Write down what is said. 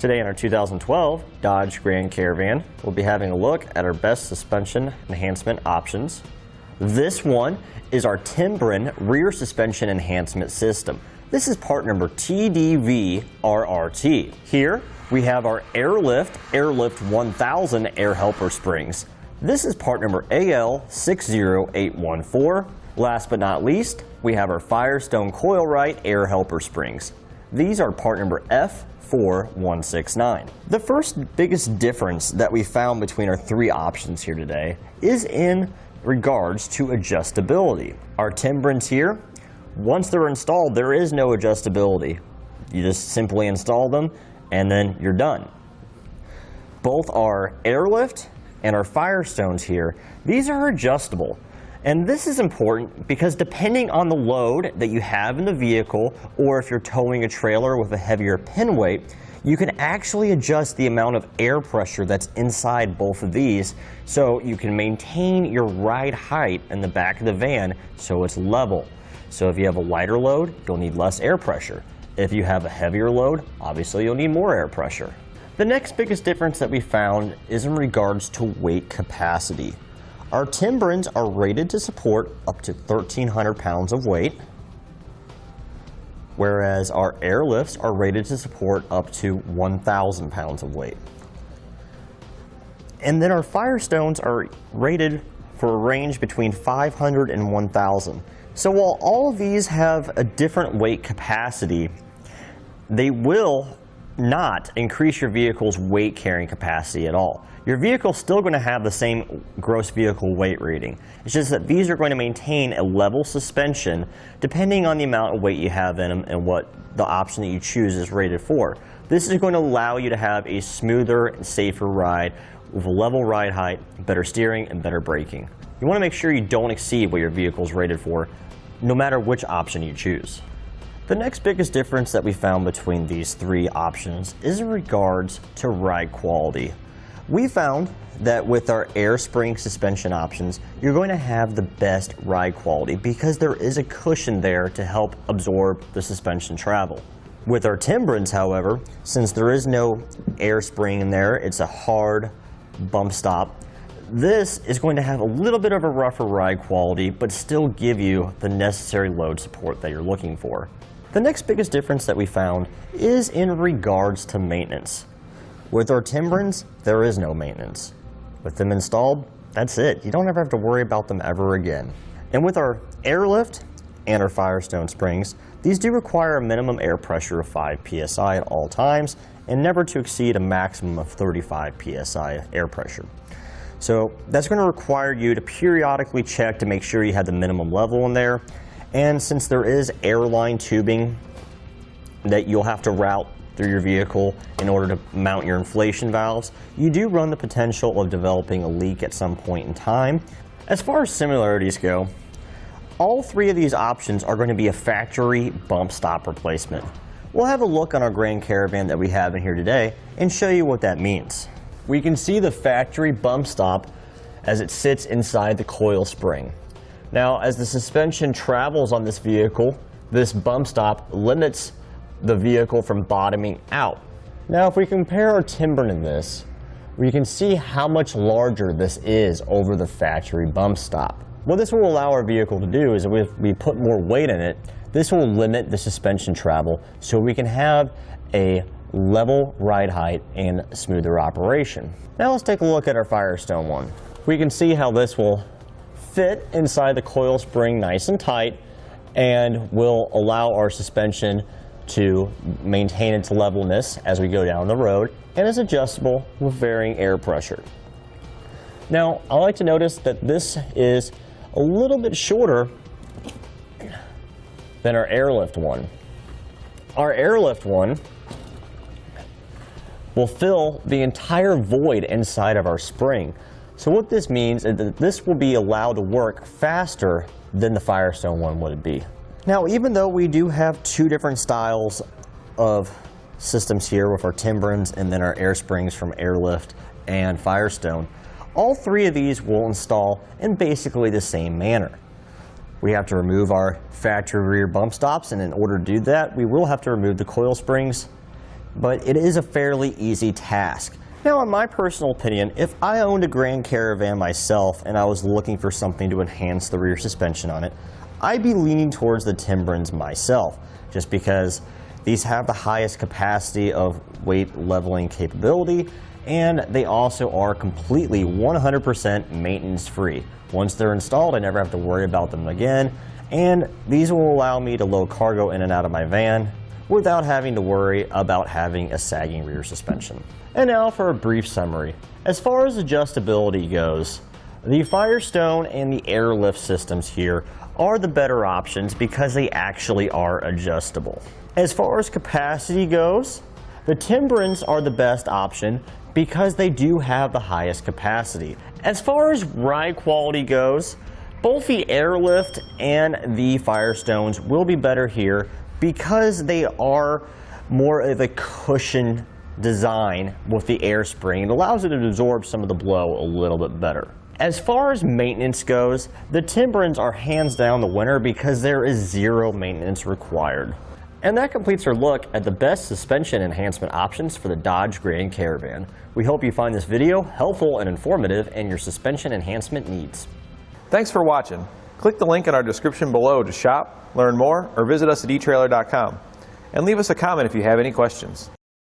Today in our 2012 Dodge Grand Caravan, we'll be having a look at our best suspension enhancement options. This one is our Timbren rear suspension enhancement system. This is part number TDVRRT. Here we have our Air Lift AirLift 1000 air helper springs. This is part number AL60814. Last but not least, we have our Firestone Coil-Rite air helper springs. These are part number F4169. The first biggest difference that we found between our three options here today is in regards to adjustability. Our Timbrens here, once they're installed, there is no adjustability. You just simply install them and then you're done. Both our Air Lift and our Firestones here, these are adjustable. And this is important because depending on the load that you have in the vehicle, or if you're towing a trailer with a heavier pin weight, you can actually adjust the amount of air pressure that's inside both of these so you can maintain your ride height in the back of the van so it's level. So if you have a lighter load, you'll need less air pressure. If you have a heavier load, obviously you'll need more air pressure. The next biggest difference that we found is in regards to weight capacity. Our Timbrens are rated to support up to 1,300 pounds of weight, whereas our Air Lifts are rated to support up to 1,000 pounds of weight. And then our Firestones are rated for a range between 500 and 1,000. So while all of these have a different weight capacity, they will not increase your vehicle's weight carrying capacity at all. Your vehicle's still going to have the same gross vehicle weight rating. It's just that these are going to maintain a level suspension depending on the amount of weight you have in them and what the option that you choose is rated for. This is going to allow you to have a smoother and safer ride with a level ride height, better steering, and better braking. You want to make sure you don't exceed what your vehicle is rated for, no matter which option you choose. The next biggest difference that we found between these three options is in regards to ride quality. We found that with our air spring suspension options, you're going to have the best ride quality because there is a cushion there to help absorb the suspension travel. With our Timbrens, however, since there is no air spring in there, it's a hard bump stop, this is going to have a little bit of a rougher ride quality, but still give you the necessary load support that you're looking for. The next biggest difference that we found is in regards to maintenance. With our Timbrens, there is no maintenance. With them installed, that's it. You don't ever have to worry about them ever again. And with our Air Lift and our Firestone springs, these do require a minimum air pressure of 5 psi at all times and never to exceed a maximum of 35 psi air pressure. So that's going to require you to periodically check to make sure you have the minimum level in there. And since there is airline tubing that you'll have to route through your vehicle in order to mount your inflation valves, you do run the potential of developing a leak at some point in time. As far as similarities go, all three of these options are going to be a factory bump stop replacement. We'll have a look on our Grand Caravan that we have in here today and show you what that means. We can see the factory bump stop as it sits inside the coil spring. Now, as the suspension travels on this vehicle, this bump stop limits the vehicle from bottoming out. Now, if we compare our Timbren to this, we can see how much larger this is over the factory bump stop. What this will allow our vehicle to do is if we put more weight in it, this will limit the suspension travel so we can have a level ride height and smoother operation. Now let's take a look at our Firestone one. We can see how this will fit inside the coil spring nice and tight and will allow our suspension to maintain its levelness as we go down the road and is adjustable with varying air pressure. Now, I like to notice that this is a little bit shorter than our Air Lift one. Our Air Lift one will fill the entire void inside of our spring. So what this means is that this will be allowed to work faster than the Firestone one would be. Now, even though we do have two different styles of systems here with our Timbrens and then our air springs from Air Lift and Firestone, all three of these will install in basically the same manner. We have to remove our factory rear bump stops, and in order to do that, we will have to remove the coil springs but it is a fairly easy task. Now, in my personal opinion, if I owned a Grand Caravan myself and I was looking for something to enhance the rear suspension on it, I'd be leaning towards the Timbrens myself, just because these have the highest capacity of weight leveling capability, and they also are completely 100% maintenance free. Once they're installed, I never have to worry about them again, and these will allow me to load cargo in and out of my van without having to worry about having a sagging rear suspension. And now for a brief summary. As far as adjustability goes, the Firestone and the Air Lift systems here are the better options because they actually are adjustable. As far as capacity goes, the Timbrens are the best option because they do have the highest capacity. As far as ride quality goes, both the Air Lift and the Firestones will be better here because they are more of a cushion design with the air spring. It allows it to absorb some of the blow a little bit better. As far as maintenance goes, the Timbrens are hands down the winner because there is zero maintenance required. And that completes our look at the best suspension enhancement options for the Dodge Grand Caravan. We hope you find this video helpful and informative in your suspension enhancement needs. Thanks for watching. Click the link in our description below to shop, learn more, or visit us at etrailer.com. And leave us a comment if you have any questions.